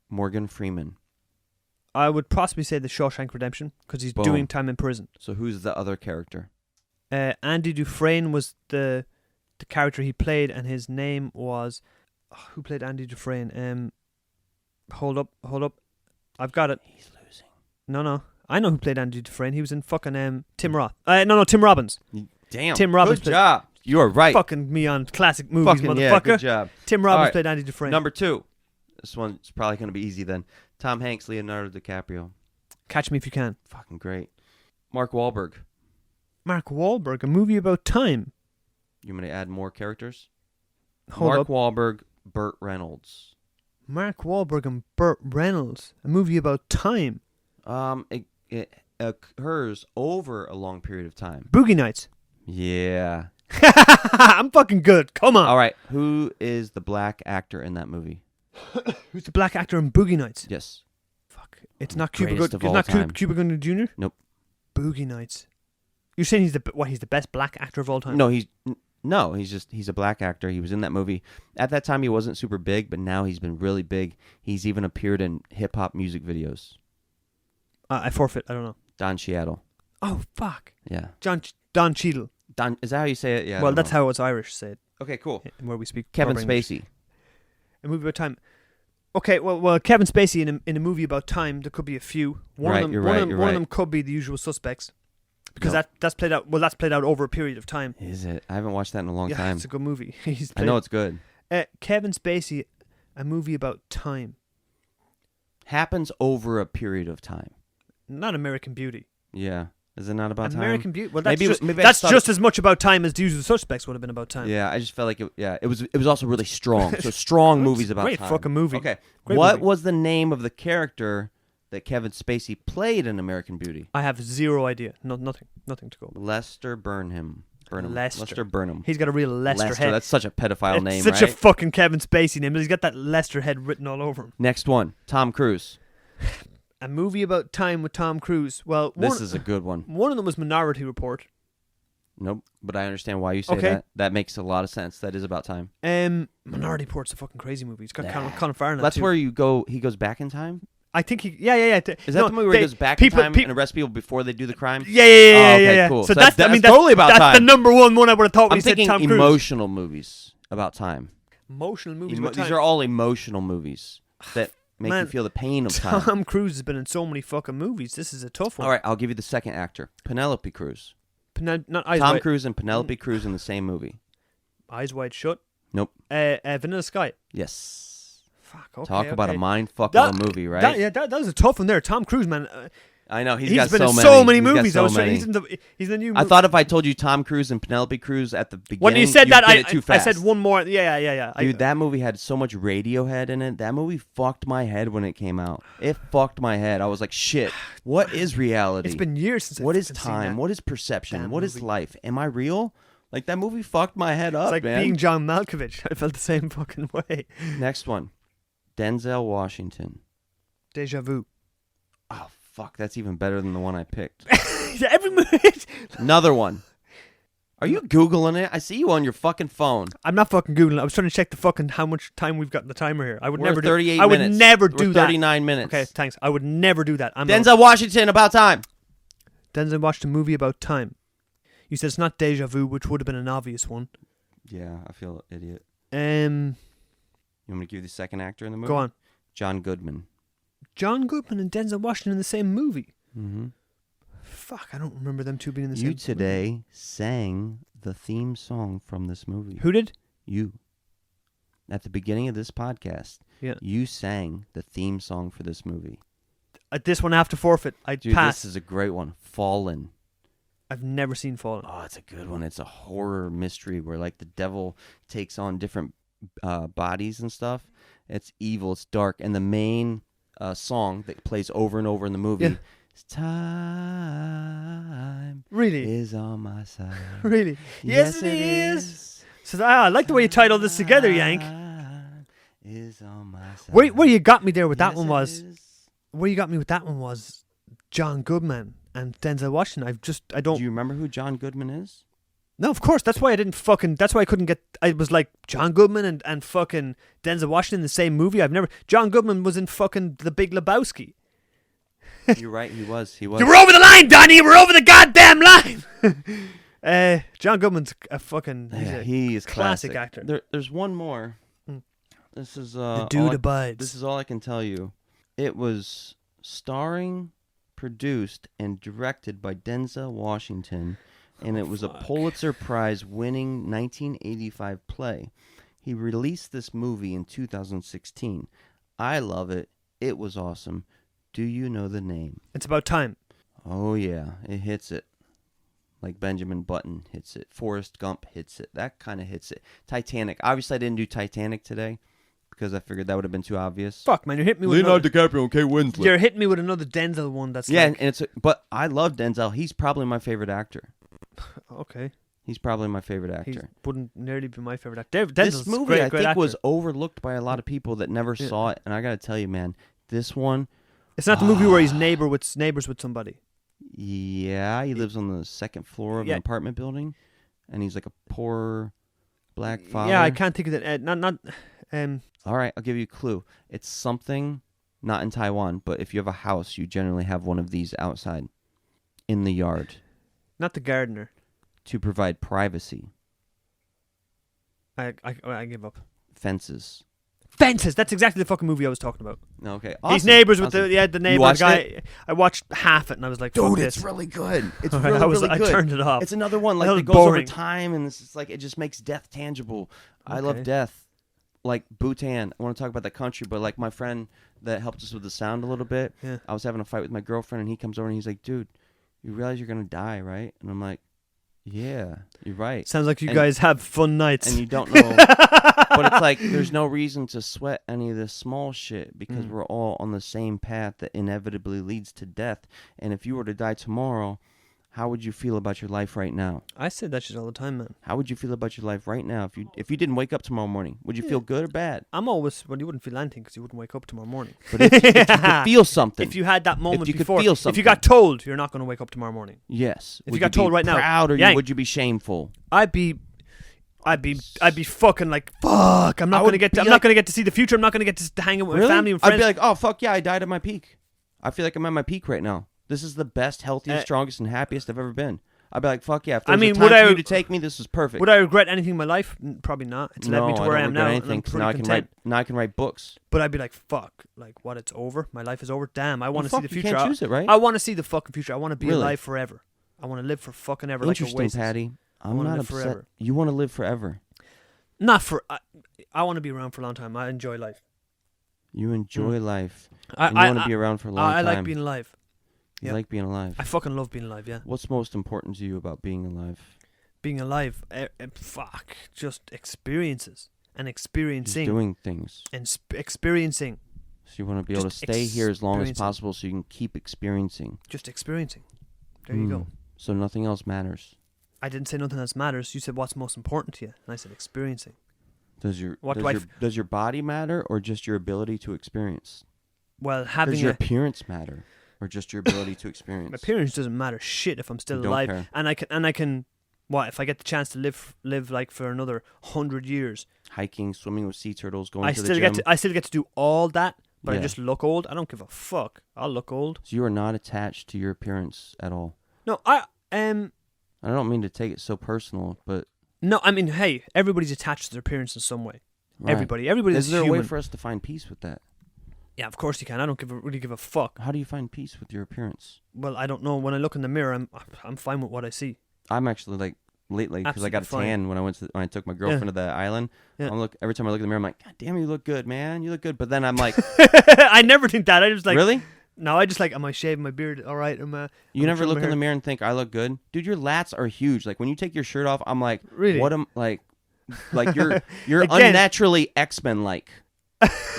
Morgan Freeman. I would possibly say The Shawshank Redemption because he's doing time in prison. So who's the other character? Andy Dufresne was the character he played, and his name was... who played Andy Dufresne? Hold up. I've got it. He's losing. No. I know who played Andy Dufresne. He was in fucking Tim Roth. Tim Robbins. Damn. Tim Robbins. Good job. You are right. Fucking me on classic movies, motherfucker. Yeah, good job. Tim Robbins right. played Andy Dufresne. Number 2. This one's probably going to be easy then. Tom Hanks, Leonardo DiCaprio. Catch Me If You Can. Fucking great. Mark Wahlberg. Mark Wahlberg, a movie about time. You want me to add more characters? Hold Wahlberg, Burt Reynolds. Mark Wahlberg and Burt Reynolds, a movie about time. It occurs over a long period of time. Boogie Nights. Yeah. I'm fucking good. Come on. All right. Who is the black actor in that movie? Who's the black actor in Boogie Nights? Yes. Fuck. It's not Cuba Greatest Gooding. of It's all not time. Cuba Gooding Jr. Nope. Boogie Nights. You're saying he's the best black actor of all time? No, he's a black actor. He was in that movie. At that time, he wasn't super big, but now he's been really big. He's even appeared in hip hop music videos. I forfeit. I don't know. Don Cheadle. Oh fuck. Yeah. Don Cheadle. Don, is that how you say it? Yeah. Well, that's how it's Irish said. Okay, cool. Where we speak. Kevin proper English. Spacey. A movie about time. Okay, well, Kevin Spacey in a movie about time, there could be a few. One of them could be The Usual Suspects, because that's played out. Well, that's played out over a period of time. Is it? I haven't watched that in a long time. It's a good movie. I know it's good. Kevin Spacey, a movie about time. Happens over a period of time. Not American Beauty. Yeah. Is it not about time? American Beauty. Well, maybe that's just as much about time as The Usual Suspects would have been about time. Yeah, I just felt like it was also really strong. So strong movies about great time. Great fucking movie. Okay. Great what movie. was the name of the character that Kevin Spacey played in American Beauty? I have zero idea. Nothing to go. Lester Burnham. Lester Burnham. He's got a real Lester head. That's such a pedophile name, such right? a fucking Kevin Spacey name. He's got that Lester head written all over him. Next one. Tom Cruise. A movie about time with Tom Cruise. Well, this is a good one. One of them was Minority Report. Nope, but I understand why you say that. That makes a lot of sense. That is about time. Minority Report's a fucking crazy movie. It's got Colin Farrell in it. That's where he goes back in time? I think he... Yeah. Is that the movie where he goes back in time and arrests people before they do the crime? Yeah. Okay, cool. So that's totally about time. That's the number one I would have thought when I'm he said thinking Tom Cruise. emotional movies about time. Emotional movies about time. These are all emotional movies that make you feel the pain of time. Tom Cruise has been in so many fucking movies. This is a tough one. All right, I'll give you the second actor. Penelope Cruz. Tom Cruise and Penelope Cruz in the same movie. Eyes Wide Shut. Nope. Vanilla Sky. Yes. Fuck. Okay. Talk about a mind fuck of a movie, right? That was a tough one there. Tom Cruise, man. I know he's been in so many movies. He's in the new. I thought if I told you Tom Cruise and Penelope Cruz at the beginning, when you said that, I said one more. Yeah. Dude, that movie had so much Radiohead in it. That movie fucked my head when it came out. It fucked my head. I was like, shit. What is reality? It's been years since. What is time? What is perception? What is life? Am I real? Like that movie fucked my head up. It's like man. being John Malkovich. I felt the same fucking way. Next one, Denzel Washington. Deja Vu. Oh fuck, that's even better than the one I picked. Every movie. Another one. Are you Googling it? I see you on your fucking phone. I'm not fucking Googling it. I was trying to check the fucking how much time we've got in the timer here. I would We're never 38 do I would minutes. never We're do that. 39 minutes. Okay, thanks. I would never do that. Denzel Washington, about time. Denzel watched a movie about time. You said it's not Deja Vu, which would have been an obvious one. Yeah, I feel an idiot. Um, You want me to give you the second actor in the movie? Go on. John Goodman. John Goodman and Denzel Washington in the same movie. Mm-hmm. Fuck, I don't remember them two being in the same You movie. today sang the theme song from this movie. Who did? You. At the beginning of this podcast, Yeah. you sang the theme song for this movie. This one I have to forfeit. I Dude, pass. this is a great one. Fallen. I've never seen Fallen. Oh, it's a good one. It's a horror mystery where like the devil takes on different bodies and stuff. It's evil. It's dark. And the main song that plays over and over in the movie is "Time Really? is on my side." Really? Yes, it is. So I like the way you tied all this together, Yank. Time is on my side. Where you got me there with that Yes, one it was is. where you got me with that one was John Goodman and Denzel Washington. I don't. Do you remember who John Goodman is? No, of course. That's why I didn't fucking. That's why I couldn't get. I was like John Goodman and fucking Denzel Washington in the same movie. I've never. John Goodman was in fucking The Big Lebowski. You're right. He was. He was. You were over the line, Donnie. We're over the goddamn line. John Goodman's a fucking. He is classic actor. There's one more. Mm. This is The dude abides. This is all I can tell you. It was starring, produced, and directed by Denzel Washington, and it was a Pulitzer Prize winning 1985 play. He released this movie in 2016. I love it. It was awesome. Do you know the name? It's about time. Oh yeah, it hits it. Like Benjamin Button hits it. Forrest Gump hits it. That kind of hits it. Titanic. Obviously, I didn't do Titanic today because I figured that would have been too obvious. Fuck, man, you're hitting me with Leonardo DiCaprio and Kate Winslet. You're hitting me with another Denzel one. That's Yeah, like, and but I love Denzel. He's probably my favorite actor. okay. He's probably my favorite He actor. wouldn't nearly be my favorite actor. This movie, I think, actor. was overlooked by a lot of people that never saw it. And I got to tell you, man, this one. It's not the movie where he's neighbors with somebody. Yeah, he lives on the second floor of an apartment building, and he's like a poor black father. Yeah, I can't think of it. All right, I'll give you a clue. It's something not in Taiwan, but if you have a house, you generally have one of these outside in the yard Not the gardener. to provide privacy. I give up. Fences. Fences. That's exactly the fucking movie I was talking about. Okay, He's awesome. neighbors with Awesome. the neighbor watched guy. it? I watched half it and I was like, fuck Dude, this. it's really good. It's Okay, really I good. turned it off. It's another one like That was that goes over boring. time, and it's just like it just makes death tangible. I love Okay. death. Like Bhutan, I want to talk about that country, but like my friend that helped us with the sound a little bit, Yeah. I was having a fight with my girlfriend, and he comes over and he's like, "Dude, you realize you're gonna die, right?" And I'm like, "Yeah, you're right." Sounds like you And- guys have fun nights. And you don't know, but it's like there's no reason to sweat any of this small shit because we're all on the same path that inevitably leads to death. And if you were to die tomorrow, how would you feel about your life right now? I say that shit all the time, man. How would you feel about your life right now if you didn't wake up tomorrow morning? Would you feel good or bad? I'm always, well, you wouldn't feel anything because you wouldn't wake up tomorrow morning. But if you could feel something, If you had that moment you could before, feel if something. you got told you're not going to wake up tomorrow morning, yes. If Would you got be told right now, proud or Yank. would you be shameful? I'd be fucking like, fuck. I'm not going to get. I'm not going to get to see the future. I'm not going to get to hang out with my family and friends. I'd be like, oh fuck yeah, I died at my peak. I feel like I'm at my peak right now. This is the best, healthiest, strongest, and happiest I've ever been. I'd be like, fuck yeah. If there's a time for you to take me, this is perfect. Would I regret anything in my life? Probably not. It's led me to where I am now. And I'm Anything, 'cause pretty content. now I can write books. But I'd be like, fuck. Like, what? It's over. My life is over. Damn. I want to see the future. You can't choose it, right? I want to see the fucking future. I want to be Really? alive forever. I want to live for fucking ever. Interesting, like a Oasis. Paddy. I'm wanna not live upset. forever. You want to live forever. Not for. I want to be around for a long time. I enjoy life. You enjoy life. I And you want to be around for a long I time. like being alive. You yeah. like being alive. I fucking love being alive. Yeah. What's most important to you about being alive? Being alive. Fuck. Just experiences and experiencing Just doing things. and experiencing. So you want to be able to Just stay here as long as experiencing. possible so you can keep experiencing. Just experiencing. There you go. So nothing else matters. I didn't say nothing else matters. You said what's most important to you, and I said experiencing. Does your What does, do I your, does your body matter or just your ability to experience? Well, Does having your a appearance matter or just your ability to experience? appearance doesn't matter shit if I'm still You don't alive, care. and I can What if I get the chance to live like for another 100 years? Hiking, swimming with sea turtles, going I to the still gym. I still get to do all that, but I Yeah. just look old. I don't give a fuck. I'll look old. So you are not attached to your appearance at all. No, I don't mean to take it so personal, but no, I mean, hey, everybody's attached to their appearance in some way. right. Everybody Is there human. a way for us to find peace with that? Yeah, of course you can. I don't really give a fuck. How do you find peace with your appearance? Well, I don't know. When I look in the mirror, I'm fine with what I see. I'm actually like lately because I got a Absolutely tan when I took my girlfriend to the island. Yeah. Every time I look in the mirror, I'm like, God damn, you look good, man. You look good. But then I'm like, I never think that. I just like really? No, I just like, am I shaving my beard? All right, You never look in the mirror. mirror and think I look good, dude. Your lats are huge. Like when you take your shirt off, I'm like, Really? what am like you're Again. unnaturally X-Men like.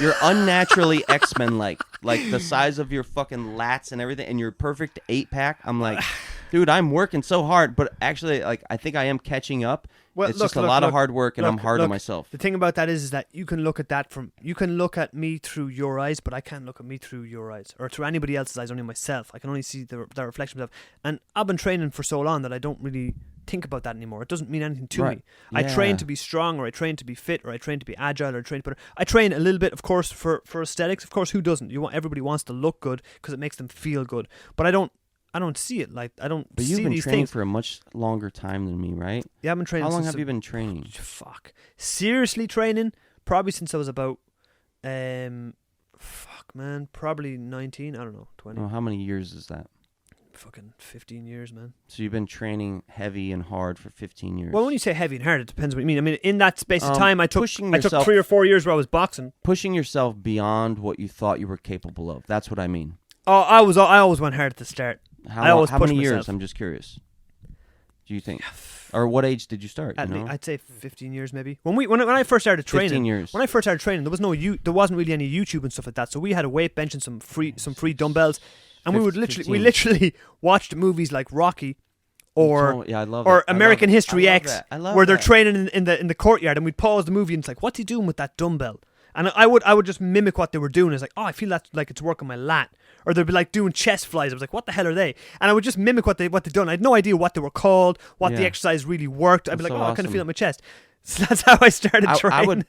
You're unnaturally X-Men like the size of your fucking lats and everything, and your perfect 8-pack. I'm like, dude, I'm working so hard, but actually, like, I think I am catching up. Well, it's look, just a look, lot look, of hard work, and I'm hard on myself. The thing about that is that you can look at me through your eyes, but I can't look at me through your eyes or through anybody else's eyes. Only myself. I can only see the reflection of myself. And I've been training for so long that I don't really think about that anymore. It doesn't mean anything to me. I train to be strong, or I train to be fit, or I train to be agile, or I train better. I train a little bit, of course, for aesthetics. Of course, who doesn't? Everybody wants to look good because it makes them feel good. But I don't see it like I don't. But see you've been these training things. for a much longer time than me, right? Yeah, I've been training. How long since have you been training? Fuck. Seriously training? Probably since I was about probably 19, I don't know, 20. Oh, how many years is that? Fucking 15 years, man. So you've been training heavy and hard for 15 years. Well, when you say heavy and hard, it depends what you mean. I mean, in that space of time, I took 3 or 4 years where I was boxing. Pushing yourself beyond what you thought you were capable of. That's what I mean. Oh, I always went hard at the start. I always how pushed many years? myself. I'm just curious. Do you think? Or what age did you start? I'd say 15 years maybe. When I first started training, 15 years. When I first started training, there wasn't really any YouTube and stuff like that. So we had a weight bench and some free dumbbells, and we literally watched movies like Rocky, or I love or it. American History X, where they're that. training in the courtyard, and we'd pause the movie and it's like, what's he doing with that dumbbell? And I would just mimic what they were doing. It's like, oh, I feel that like it's working my lat. Or they'd be like doing chest flies. I was like, what the hell are they? And I would just mimic what they'd done. I had no idea what they were called, what the exercise really worked. I'd be like, I kind of feel it in my chest. So that's how I started training.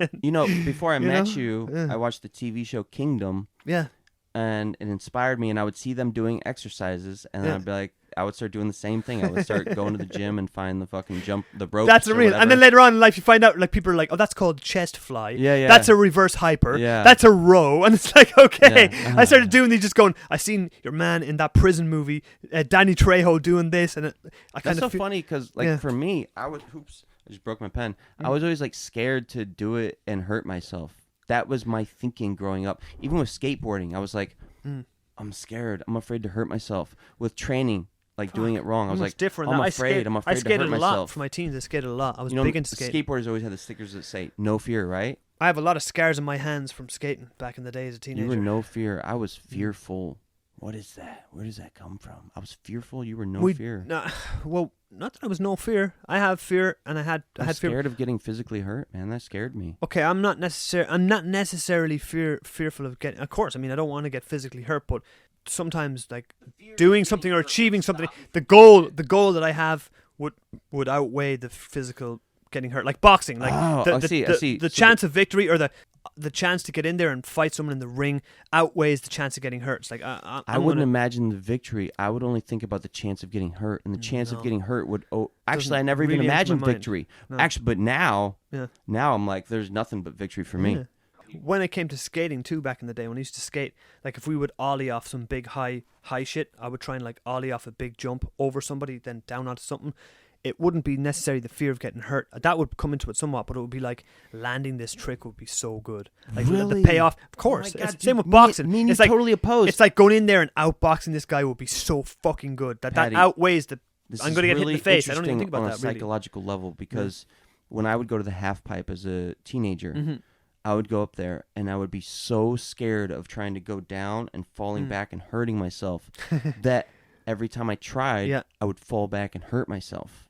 Before I met you, I watched the TV show Kingdom. Yeah. And it inspired me, and I would see them doing exercises, and then I'd be like, I would start doing the same thing. I would start going to the gym and find the fucking the ropes. That's the real. And then later on in life, you find out like people are like, oh, that's called chest fly. Yeah. That's a reverse hyper. Yeah. That's a row. And it's like, okay. Yeah. I started doing these, just going, I seen your man in that prison movie, Danny Trejo doing this, and I kind That's of so funny because for me, I just broke my pen. I was always like scared to do it and hurt myself. That was my thinking growing up. Even with skateboarding, I was like, I'm scared. I'm afraid to hurt myself. With training, like doing it wrong, I was like, different. I'm afraid to I skated hurt a lot myself. for my teens. I skated a lot. I was big into skating. Skateboarders always had the stickers that say "No fear," right? I have a lot of scars on my hands from skating back in the day as a teenager. You were no fear. I was fearful. What is that? Where does that come from? I was fearful. You were no fear. No, well, not that I was no fear. I have fear, and I had fear. Scared of getting physically hurt, man. That scared me. Okay, I'm not necessarily fearful of getting. Of course, I mean I don't want to get physically hurt, but sometimes like doing something or achieving something, the goal that I have would outweigh the physical getting hurt. Like boxing, like I see. The chance of victory or the chance to get in there and fight someone in the ring outweighs the chance of getting hurt. It's like I wouldn't imagine the victory. I would only think about the chance of getting hurt, and the chance of getting hurt would. Actually, I never even imagined victory. No. Actually, but now I'm like, there's nothing but victory for me. Yeah. When it came to skating too, back in the day when I used to skate, like if we would ollie off some big high shit, I would try and like ollie off a big jump over somebody, then down onto something. It wouldn't be necessarily the fear of getting hurt. That would come into it somewhat, but it would be like landing this trick would be so good. Like really? The payoff, of course. Oh God, it's same with boxing. Me and it's like totally opposed. It's like going in there and outboxing this guy would be so fucking good. Paddy, that outweighs the. This I'm going to get really hit in the face. I don't even think about on that a psychological level because when I would go to the half pipe as a teenager, I would go up there and I would be so scared of trying to go down and falling back and hurting myself that every time I tried, I would fall back and hurt myself.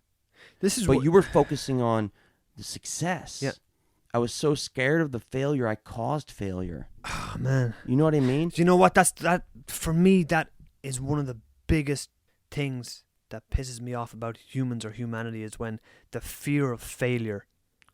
But you were focusing on the success. Yeah. I was so scared of the failure, I caused failure. Oh man, you know what I mean? Do you know what? That for me, that is one of the biggest things that pisses me off about humans or humanity is when the fear of failure,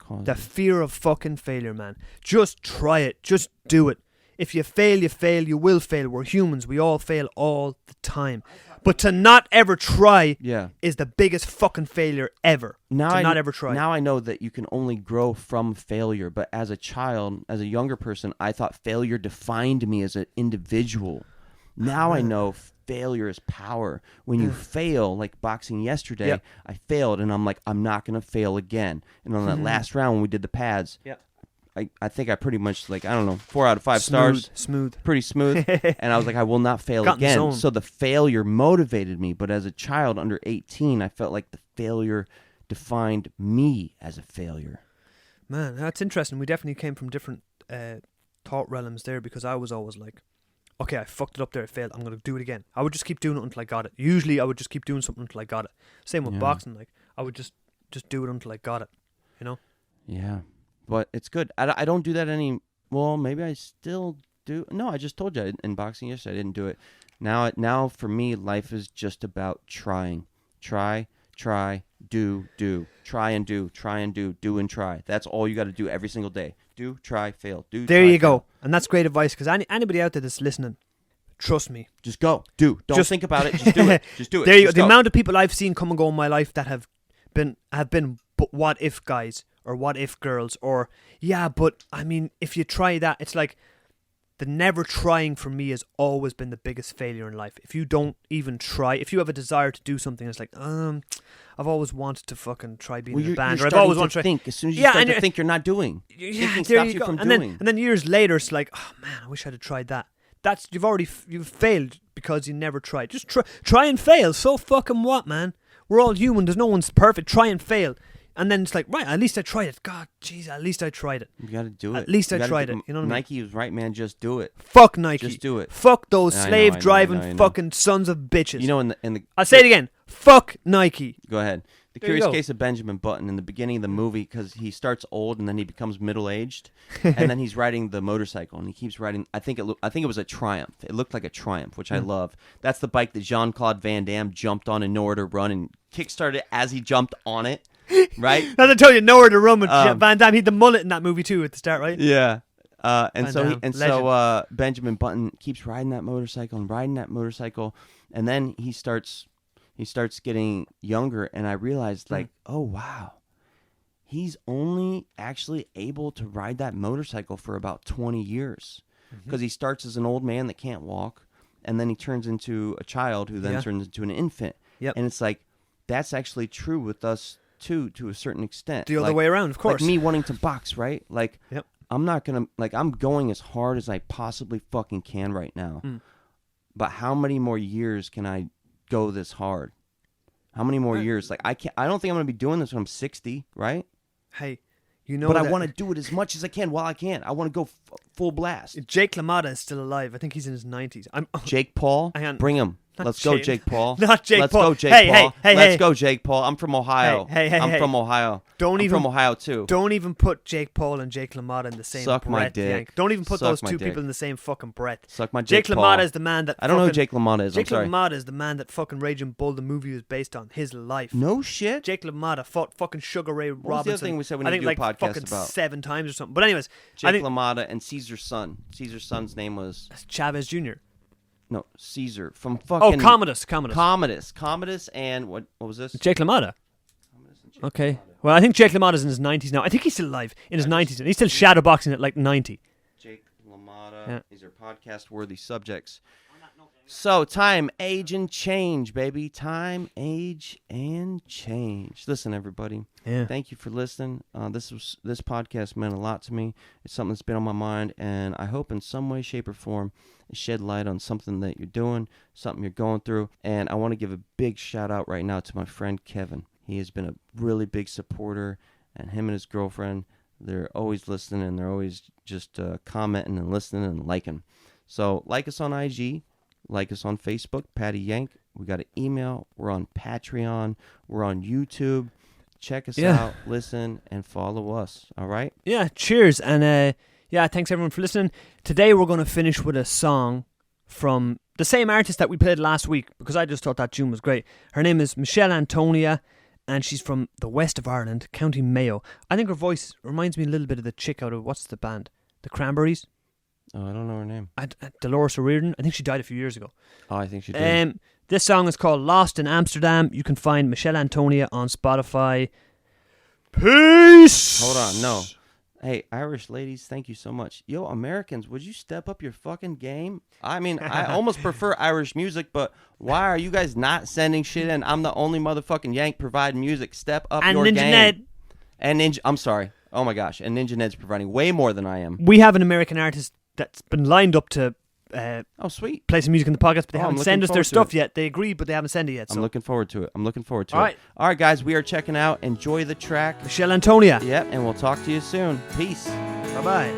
the fear of fucking failure, man. Just try it. Just do it. If you fail, you fail. You will fail. We're humans. We all fail all the time. But to not ever try is the biggest fucking failure ever. Not ever try. Now I know that you can only grow from failure. But as a child, as a younger person, I thought failure defined me as an individual. Now I know failure is power. When you fail, like boxing yesterday, I failed, and I'm like, I'm not going to fail again. And on that last round when we did the pads, I think I pretty much, like, I don't know, 4 out of 5 stars. Smooth. Pretty smooth. And I was like, I will not fail again. So the failure motivated me. But as a child under 18, I felt like the failure defined me as a failure. Man, that's interesting. We definitely came from different thought realms there, because I was always like, okay, I fucked it up there, I failed, I'm going to do it again. I would just keep doing it until I got it. Usually I would just keep doing something until I got it. Same with boxing, like, I would just do it until I got it, you know? Yeah. But it's good. I don't do that well, maybe I still do. No, I just told you in boxing yesterday I didn't do it. Now for me, life is just about trying. Try, do. Try and do, do and try. That's all you got to do every single day. Do, try, fail. Do, there try, you go. fail. And that's great advice, because anybody out there that's listening, trust me. Just go. Do. Don't think about it. Just do it. Just do it. There you go. Just The go. amount of people I've seen come and go in my life that have been what if guys or what if girls, or but I mean, if you try that, it's like the never trying for me has always been the biggest failure in life. If you don't even try, if you have a desire to do something, it's like, I've always wanted to fucking try being in a band, or I've always wanted to think. As soon as you start to think, you're not doing. Thinking stops you from doing. And then years later, it's like, oh man, I wish I'd have tried that. That's you've failed because you never tried. Just try and fail. So fucking what, man? We're all human. There's no one's perfect. Try and fail. And then it's like, right, at least I tried it. God, jeez, at least I tried it. You got to do it. At least I tried it. You know what I mean? Nike was right, man. Just do it. Fuck Nike. Just do it. Fuck those slave-driving fucking sons of bitches. You know, in the I'll say it again. Fuck Nike. Go ahead. The Curious Case of Benjamin Button, in the beginning of the movie, because he starts old and then he becomes middle-aged, and then he's riding the motorcycle, and he keeps riding. I think it was a Triumph. It looked like a Triumph, which I love. That's the bike that Jean-Claude Van Damme jumped on in Nowhere to Run and kickstarted as he jumped on it. Right? As I told you, Nowhere to Run with Van Damme. He had the mullet in that movie too at the start, right? Yeah. So Benjamin Button keeps riding that motorcycle, and then he starts getting younger, and I realized, like, oh wow, he's only actually able to ride that motorcycle for about 20 years, because he starts as an old man that can't walk, and then he turns into a child who then turns into an infant. Yep. And it's like, that's actually true with us too, to a certain extent. The other way around, of course. Like me wanting to box, right? Like, I'm not gonna, like, I'm going as hard as I possibly fucking can right now. But how many more years can I go this hard? How many more years? Like, I don't think I'm gonna be doing this when I'm 60, right? Hey, you know, but I want to do it as much as I can while I can. I want to go full blast. Jake LaMotta is still alive. I think he's in his 90s. Jake Paul, bring him. Let's go, Jake Paul. Not Jake Paul. Let's go, Jake Paul. Let's go, Jake Paul. I'm from Ohio. I'm from Ohio. I'm from Ohio too. Don't even put Jake Paul and Jake LaMotta in the same breath. Suck my dick. Yank. Don't even put those two people in the same fucking breath. Suck my dick, Jake LaMotta is the man that... I don't know who Jake LaMotta is. Jake LaMotta is the man that fucking Raging Bull, the movie, was based on. His life. No shit. Jake LaMotta fought fucking Sugar Ray Robinson. What was the other thing we said we need to do a podcast fucking about? 7 times or something. But anyways, Jake LaMotta and Caesar's son. Caesar's son's name was Chavez Jr. No, Caesar from fucking... Commodus and what was this? Jake LaMotta. Okay. Well, I think Jake LaMotta's in his 90s now. I think he's still alive in his 90s, and he's still shadowboxing at like 90. Jake LaMotta. These are podcast-worthy subjects. So, time, age, and change, baby. Time, age, and change. Listen, everybody. Yeah. Thank you for listening. This podcast meant a lot to me. It's something that's been on my mind, and I hope in some way, shape, or form it shed light on something that you're doing, something you're going through. And I want to give a big shout-out right now to my friend Kevin. He has been a really big supporter, and him and his girlfriend, they're always listening, and they're always just commenting and listening and liking. So, like us on IG. Like us on Facebook, Paddy Yank. We got an email. We're on Patreon. We're on YouTube. Check us out, listen, and follow us. All right? Yeah, cheers. And thanks everyone for listening. Today we're going to finish with a song from the same artist that we played last week, because I just thought that tune was great. Her name is Michele Antonia, and she's from the west of Ireland, County Mayo. I think her voice reminds me a little bit of the chick out of, what's the band? The Cranberries? Oh, I don't know her name. Dolores O'Riordan. I think she died a few years ago. Oh, I think she did. This song is called Lost in Amsterdam. You can find Michele Antonia on Spotify. Peace! Hold on, no. Hey, Irish ladies, thank you so much. Yo, Americans, would you step up your fucking game? I mean, I almost prefer Irish music, but why are you guys not sending shit in? I'm the only motherfucking Yank providing music. Step up your Ninja game. Ned. And Ninja, I'm sorry. Oh my gosh, and Ninja Ned's providing way more than I am. We have an American artist that's been lined up to oh, sweet. play some music in the podcast, but they haven't sent us their stuff it. yet. They agreed, but they haven't sent it yet. So. I'm looking forward to it. All right. All right, guys, we are checking out. Enjoy the track. Michele Antonia. Yep, and we'll talk to you soon. Peace. Bye-bye.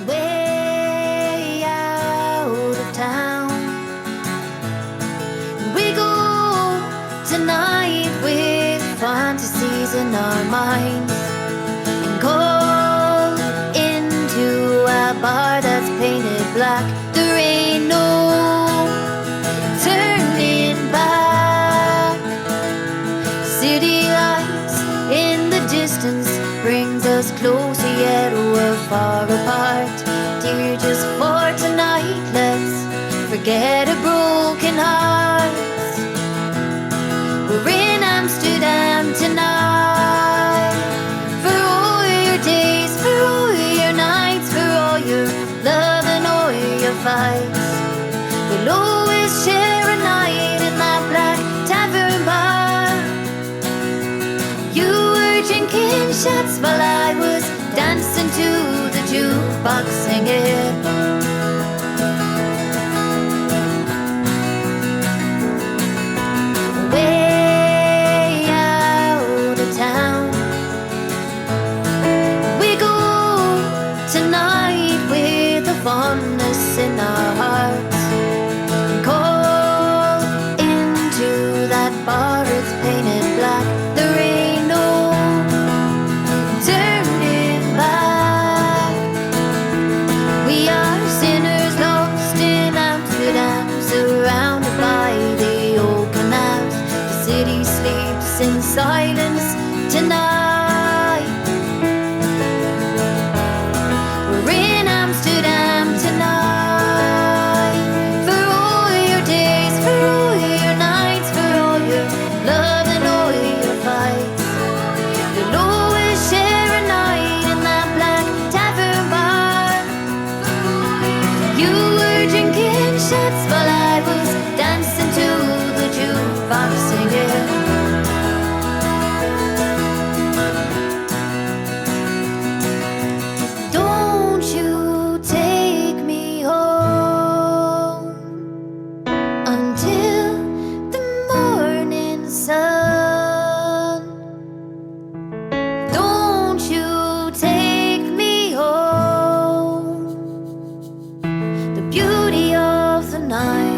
Way out of town we go tonight with fantasies in our minds, and go into a bar that's painted black. There ain't no turning back. City lights in the distance brings us closer, yet we're far apart. Dear, just for tonight, let's forget a broken heart. We're in Amsterdam tonight. For all your days, for all your nights, for all your love and all your fights, we'll always share a night in that black tavern bar. You were drinking shots while I was dancing to the jukebox singing. Way out of town we go tonight with a fondness in our hearts, and call into that bar. It's painted black. There ain't no turning back. We are sinners lost in Amsterdam, surrounded by the old canals. The city sleeps in silence tonight. We're in Amsterdam tonight. For all your days, for all your nights, for all your love and all your fights, you'll always share a night in that black tavern bar. You were drinking shots while I was dancing to the jukebox singing. Don't you take me home until the morning sun. Don't you take me home. The beauty of the night